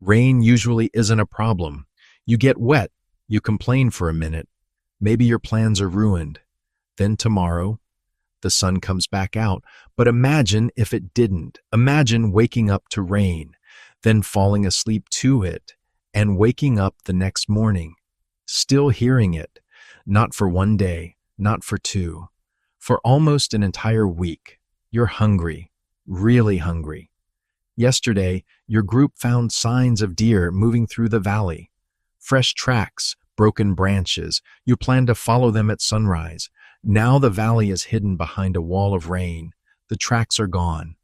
Rain usually isn't a problem. You get wet, you complain for a minute. Maybe your plans are ruined. Then tomorrow, the sun comes back out. But imagine if it didn't. Imagine waking up to rain, then falling asleep to it, and waking up the next morning, still hearing it. Not for one day, not for two. For almost an entire week, you're hungry, really hungry. Yesterday, your group found signs of deer moving through the valley. Fresh tracks, broken branches. You planned to follow them at sunrise. Now the valley is hidden behind a wall of rain. The tracks are gone.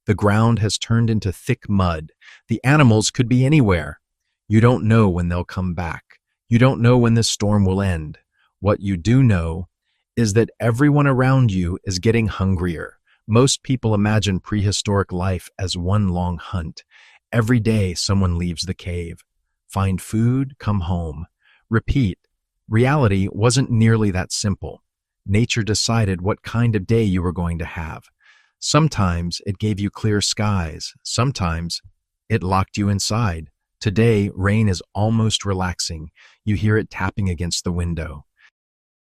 The ground has turned into thick mud. The animals could be anywhere. You don't know when they'll come back. You don't know when this storm will end. What you do know is that everyone around you is getting hungrier. Most people imagine prehistoric life as one long hunt. Every day someone leaves the cave. Find food, come home. Repeat. Reality wasn't nearly that simple. Nature decided what kind of day you were going to have. Sometimes it gave you clear skies. Sometimes it locked you inside. Today, rain is almost relaxing. You hear it tapping against the window.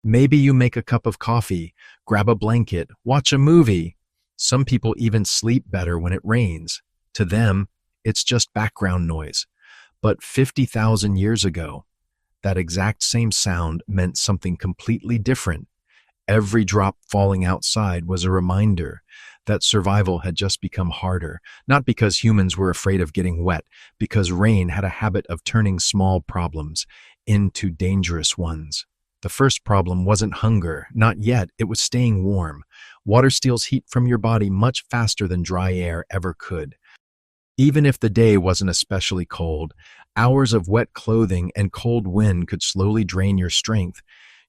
Maybe you make a cup of coffee, grab a blanket, watch a movie. Some people even sleep better when it rains. To them, it's just background noise. But 50,000 years ago, that exact same sound meant something completely different. Every drop falling outside was a reminder that survival had just become harder, not because humans were afraid of getting wet, because rain had a habit of turning small problems into dangerous ones. The first problem wasn't hunger, not yet, it was staying warm. Water steals heat from your body much faster than dry air ever could. Even if the day wasn't especially cold, hours of wet clothing and cold wind could slowly drain your strength.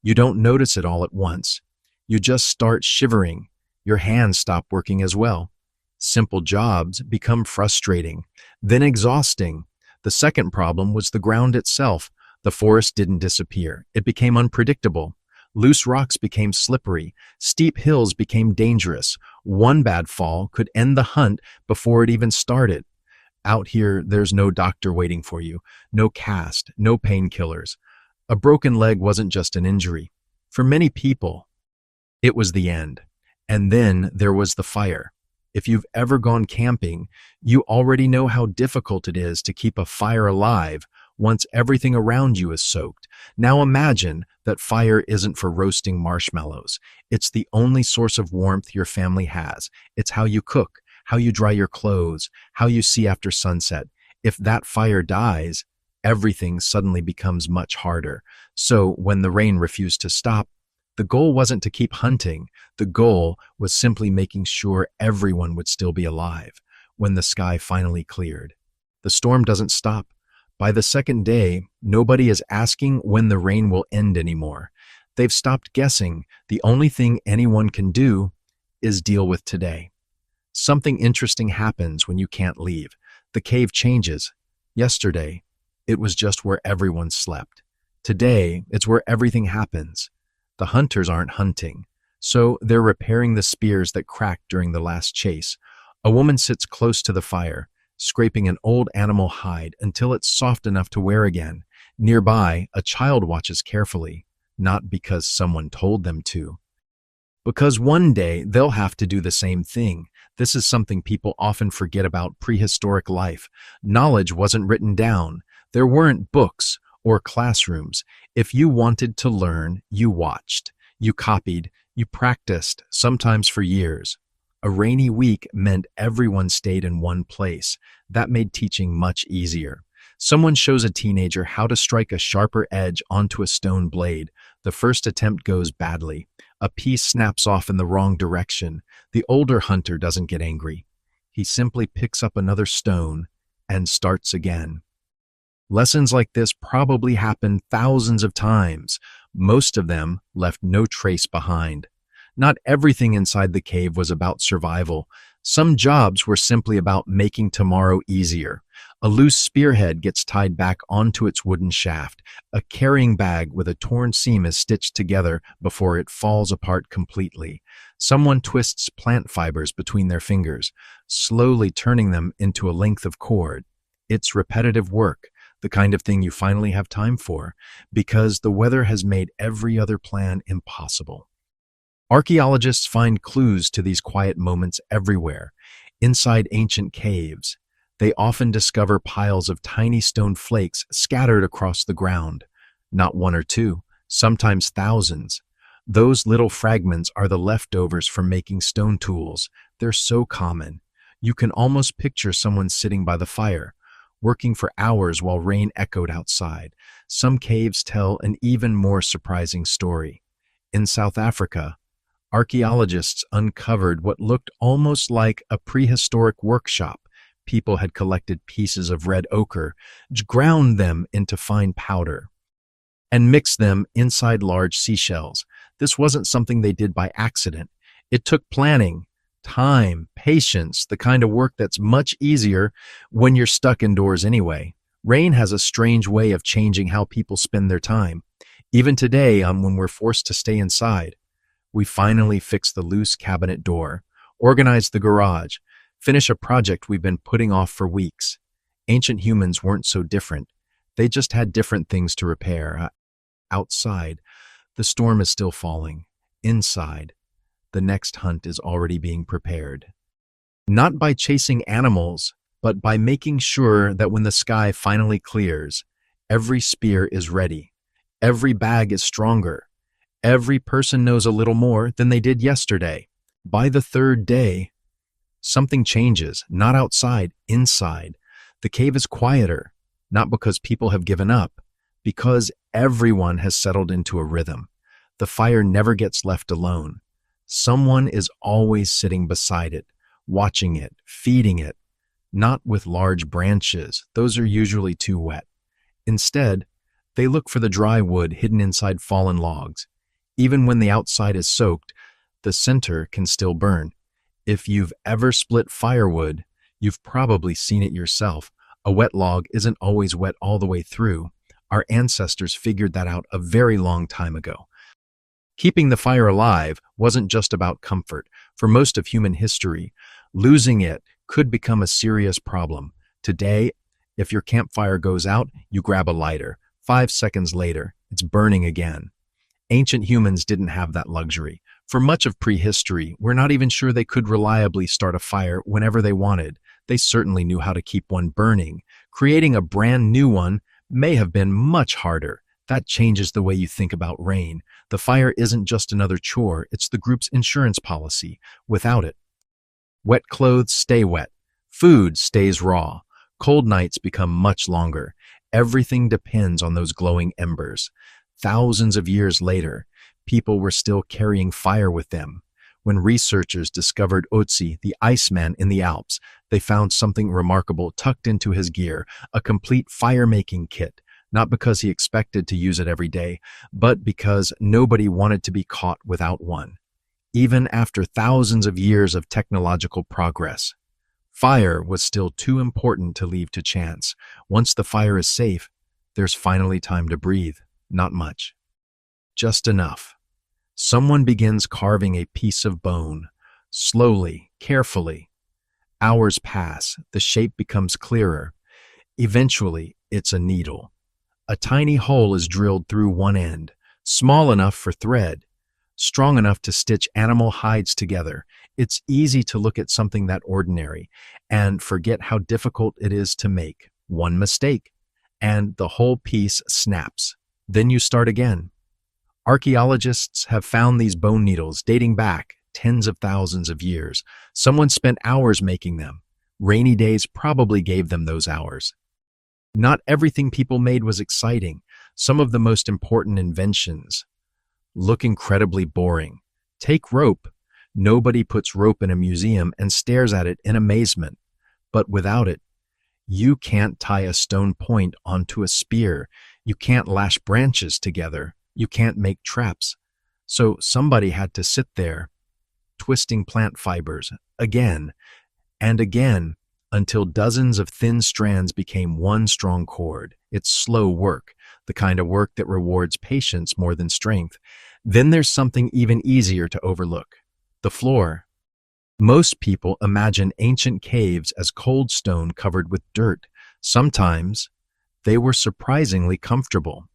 You don't notice it all at once. You just start shivering. Your hands stop working as well. Simple jobs become frustrating, then exhausting. The second problem was the ground itself. The forest didn't disappear. It became unpredictable. Loose rocks became slippery. Steep hills became dangerous. One bad fall could end the hunt before it even started. Out here, there's no doctor waiting for you, no cast, no painkillers. A broken leg wasn't just an injury. For many people, it was the end. And then there was the fire. If you've ever gone camping, you already know how difficult it is to keep a fire alive once everything around you is soaked. Now imagine that fire isn't for roasting marshmallows. It's the only source of warmth your family has. It's how you cook, how you dry your clothes, how you see after sunset. If that fire dies, everything suddenly becomes much harder. So when the rain refused to stop, the goal wasn't to keep hunting. The goal was simply making sure everyone would still be alive when the sky finally cleared. The storm doesn't stop. By the second day, nobody is asking when the rain will end anymore. They've stopped guessing. The only thing anyone can do is deal with today. Something interesting happens when you can't leave. The cave changes. Yesterday, it was just where everyone slept. Today, it's where everything happens. The hunters aren't hunting, so they're repairing the spears that cracked during the last chase. A woman sits close to the fire, scraping an old animal hide until it's soft enough to wear again. Nearby, a child watches carefully, not because someone told them to, because one day they'll have to do the same thing. This is something people often forget about prehistoric life. Knowledge wasn't written down. There weren't books or classrooms. If you wanted to learn, you watched, you copied, you practiced, sometimes for years. A rainy week meant everyone stayed in one place. That made teaching much easier. Someone shows a teenager how to strike a sharper edge onto a stone blade. The first attempt goes badly. A piece snaps off in the wrong direction. The older hunter doesn't get angry. He simply picks up another stone and starts again. Lessons like this probably happened thousands of times. Most of them left no trace behind. Not everything inside the cave was about survival. Some jobs were simply about making tomorrow easier. A loose spearhead gets tied back onto its wooden shaft. A carrying bag with a torn seam is stitched together before it falls apart completely. Someone twists plant fibers between their fingers, slowly turning them into a length of cord. It's repetitive work, the kind of thing you finally have time for, because the weather has made every other plan impossible. Archaeologists find clues to these quiet moments everywhere. Inside ancient caves, they often discover piles of tiny stone flakes scattered across the ground. Not one or two, sometimes thousands. Those little fragments are the leftovers from making stone tools. They're so common. You can almost picture someone sitting by the fire, working for hours while rain echoed outside. Some caves tell an even more surprising story. In South Africa, archaeologists uncovered what looked almost like a prehistoric workshop. People had collected pieces of red ochre, ground them into fine powder, and mixed them inside large seashells. This wasn't something they did by accident. It took planning, time, patience, the kind of work that's much easier when you're stuck indoors anyway. Rain has a strange way of changing how people spend their time. Even today, when we're forced to stay inside, we finally fix the loose cabinet door, organize the garage, finish a project we've been putting off for weeks. Ancient humans weren't so different. They just had different things to repair. Outside, the storm is still falling. Inside, the next hunt is already being prepared. Not by chasing animals, but by making sure that when the sky finally clears, every spear is ready, every bag is stronger, every person knows a little more than they did yesterday. By the third day, something changes, not outside, inside. The cave is quieter, not because people have given up, because everyone has settled into a rhythm. The fire never gets left alone. Someone is always sitting beside it, watching it, feeding it, not with large branches. Those are usually too wet. Instead, they look for the dry wood hidden inside fallen logs. Even when the outside is soaked, the center can still burn. If you've ever split firewood, you've probably seen it yourself. A wet log isn't always wet all the way through. Our ancestors figured that out a very long time ago. Keeping the fire alive wasn't just about comfort. For most of human history, losing it could become a serious problem. Today, if your campfire goes out, you grab a lighter. 5 seconds later, it's burning again. Ancient humans didn't have that luxury. For much of prehistory, we're not even sure they could reliably start a fire whenever they wanted. They certainly knew how to keep one burning. Creating a brand new one may have been much harder. That changes the way you think about rain. The fire isn't just another chore, it's the group's insurance policy. Without it, wet clothes stay wet, food stays raw, cold nights become much longer. Everything depends on those glowing embers. Thousands of years later, people were still carrying fire with them. When researchers discovered Otzi, the Iceman in the Alps, they found something remarkable tucked into his gear, a complete fire-making kit. Not because he expected to use it every day, but because nobody wanted to be caught without one. Even after thousands of years of technological progress, fire was still too important to leave to chance. Once the fire is safe, there's finally time to breathe. Not much. Just enough. Someone begins carving a piece of bone. Slowly, carefully. Hours pass. The shape becomes clearer. Eventually, it's a needle. A tiny hole is drilled through one end, small enough for thread, strong enough to stitch animal hides together. It's easy to look at something that ordinary and forget how difficult it is to make. One mistake, and the whole piece snaps. Then you start again. Archaeologists have found these bone needles dating back tens of thousands of years. Someone spent hours making them. Rainy days probably gave them those hours. Not everything people made was exciting. Some of the most important inventions look incredibly boring. Take rope. Nobody puts rope in a museum and stares at it in amazement. But without it, you can't tie a stone point onto a spear. You can't lash branches together. You can't make traps. So somebody had to sit there, twisting plant fibers again and again, until dozens of thin strands became one strong cord. It's slow work, the kind of work that rewards patience more than strength. Then there's something even easier to overlook: the floor. Most people imagine ancient caves as cold stone covered with dirt. Sometimes they were surprisingly comfortable.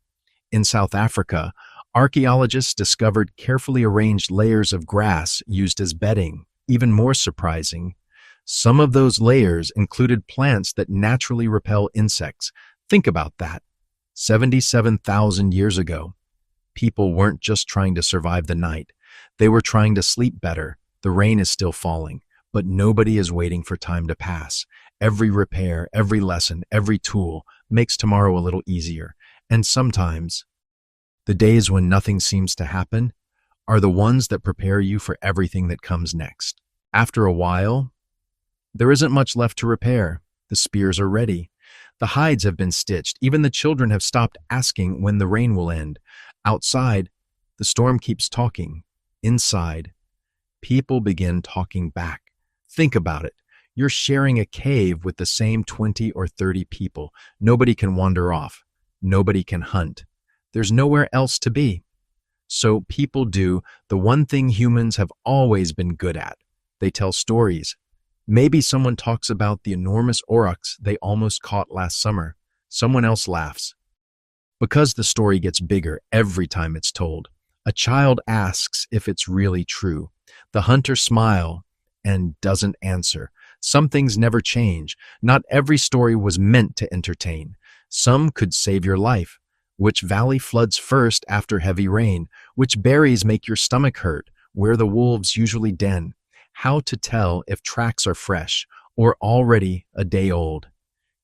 In South Africa, archaeologists discovered carefully arranged layers of grass used as bedding. Even more surprising, some of those layers included plants that naturally repel insects. Think about that. 77,000 years ago, people weren't just trying to survive the night. They were trying to sleep better. The rain is still falling, but nobody is waiting for time to pass. Every repair, every lesson, every tool makes tomorrow a little easier. And sometimes, the days when nothing seems to happen are the ones that prepare you for everything that comes next. After a while, there isn't much left to repair. The spears are ready. The hides have been stitched. Even the children have stopped asking when the rain will end. Outside, the storm keeps talking. Inside, people begin talking back. Think about it. You're sharing a cave with the same 20 or 30 people. Nobody can wander off. Nobody can hunt. There's nowhere else to be. So people do the one thing humans have always been good at. They tell stories. Maybe someone talks about the enormous aurochs they almost caught last summer. Someone else laughs. Because the story gets bigger every time it's told. A child asks if it's really true. The hunter smiles and doesn't answer. Some things never change. Not every story was meant to entertain. Some could save your life. Which valley floods first after heavy rain? Which berries make your stomach hurt? Where the wolves usually den? How to tell if tracks are fresh or already a day old.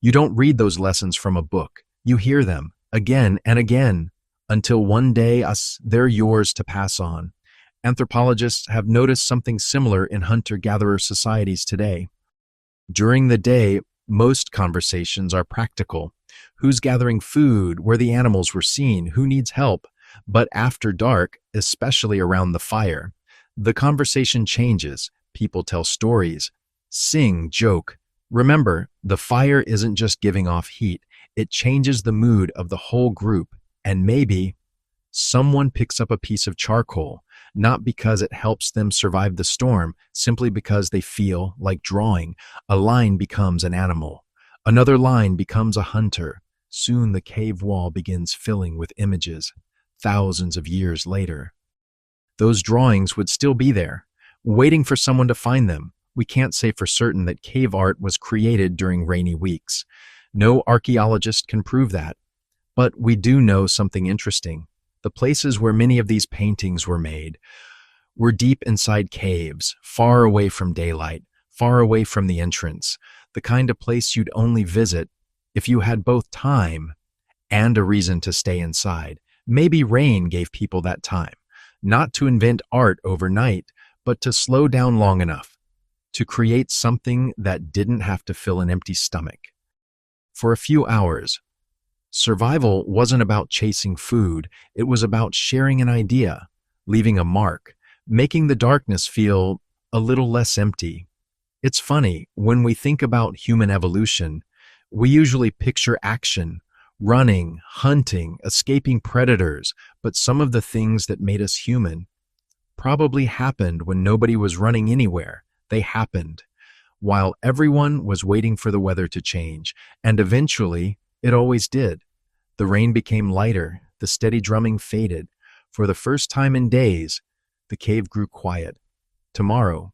You don't read those lessons from a book. You hear them again and again until one day they're yours to pass on. Anthropologists have noticed something similar in hunter-gatherer societies today. During the day, most conversations are practical. Who's gathering food, where the animals were seen, who needs help. But after dark, especially around the fire, the conversation changes. People tell stories, sing, joke. Remember, the fire isn't just giving off heat. It changes the mood of the whole group. And maybe someone picks up a piece of charcoal, not because it helps them survive the storm, simply because they feel like drawing. A line becomes an animal. Another line becomes a hunter. Soon the cave wall begins filling with images. Thousands of years later, those drawings would still be there, waiting for someone to find them. We can't say for certain that cave art was created during rainy weeks. No archaeologist can prove that. But we do know something interesting. The places where many of these paintings were made were deep inside caves, far away from daylight, far away from the entrance, the kind of place you'd only visit if you had both time and a reason to stay inside. Maybe rain gave people that time, not to invent art overnight, but to slow down long enough to create something that didn't have to fill an empty stomach. For a few hours, survival wasn't about chasing food, it was about sharing an idea, leaving a mark, making the darkness feel a little less empty. It's funny, when we think about human evolution, we usually picture action, running, hunting, escaping predators, but some of the things that made us human probably happened when nobody was running anywhere. They happened while everyone was waiting for the weather to change, and eventually it always did. The rain became lighter, the steady drumming faded. For the first time in days, the cave grew quiet. Tomorrow,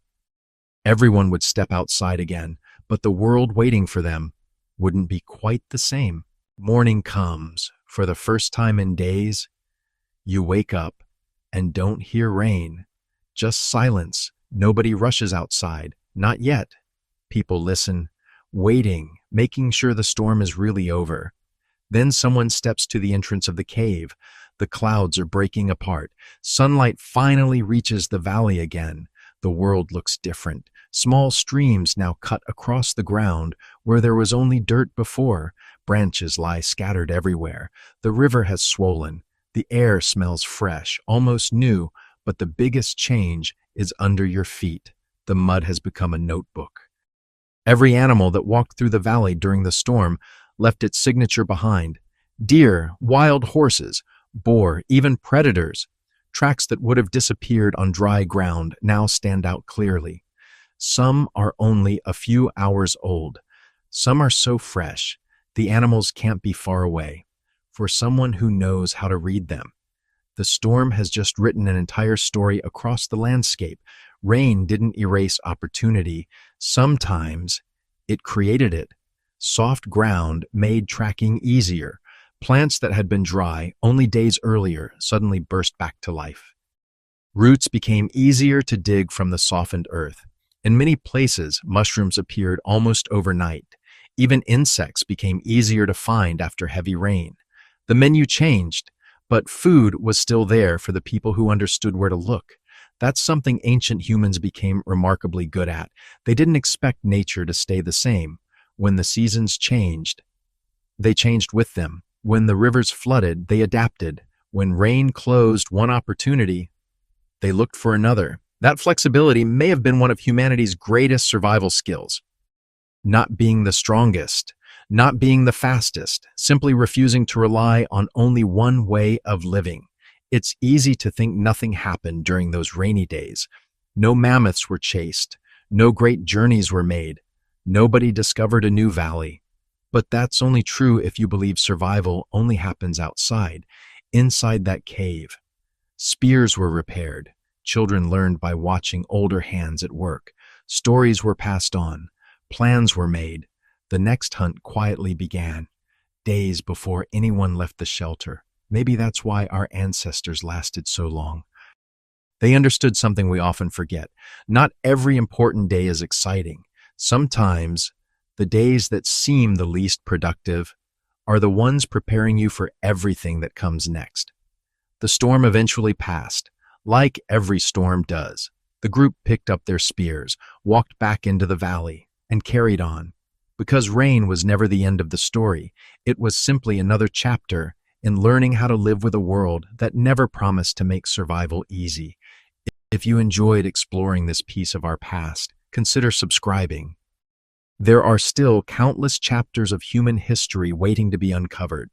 everyone would step outside again, but the world waiting for them wouldn't be quite the same. Morning comes. For the first time in days, you wake up and don't hear rain, just silence. Nobody rushes outside, not yet. People listen, waiting, making sure the storm is really over. Then someone steps to the entrance of the cave. The clouds are breaking apart. Sunlight finally reaches the valley again. The world looks different. Small streams now cut across the ground where there was only dirt before. Branches lie scattered everywhere. The river has swollen. The air smells fresh, almost new, but the biggest change is under your feet. The mud has become a notebook. Every animal that walked through the valley during the storm left its signature behind. Deer, wild horses, boar, even predators. Tracks that would have disappeared on dry ground now stand out clearly. Some are only a few hours old. Some are so fresh The animals can't be far away. For someone who knows how to read them, the storm has just written an entire story across the landscape. Rain didn't erase opportunity. Sometimes it created it. Soft ground made tracking easier. Plants that had been dry only days earlier suddenly burst back to life. Roots became easier to dig from the softened earth. In many places, mushrooms appeared almost overnight. Even insects became easier to find after heavy rain. The menu changed, but food was still there for the people who understood where to look. That's something ancient humans became remarkably good at. They didn't expect nature to stay the same. When the seasons changed, they changed with them. When the rivers flooded, they adapted. When rain closed one opportunity, they looked for another. That flexibility may have been one of humanity's greatest survival skills. Not being the strongest, not being the fastest, simply refusing to rely on only one way of living. It's easy to think nothing happened during those rainy days. No mammoths were chased, no great journeys were made, nobody discovered a new valley. But that's only true if you believe survival only happens outside, inside that cave. Spears were repaired. Children learned by watching older hands at work. Stories were passed on. Plans were made. The next hunt quietly began, days before anyone left the shelter. Maybe that's why our ancestors lasted so long. They understood something we often forget. Not every important day is exciting. Sometimes, the days that seem the least productive are the ones preparing you for everything that comes next. The storm eventually passed, like every storm does. The group picked up their spears, walked back into the valley, and carried on. Because rain was never the end of the story, it was simply another chapter in learning how to live with a world that never promised to make survival easy. If you enjoyed exploring this piece of our past, consider subscribing. There are still countless chapters of human history waiting to be uncovered.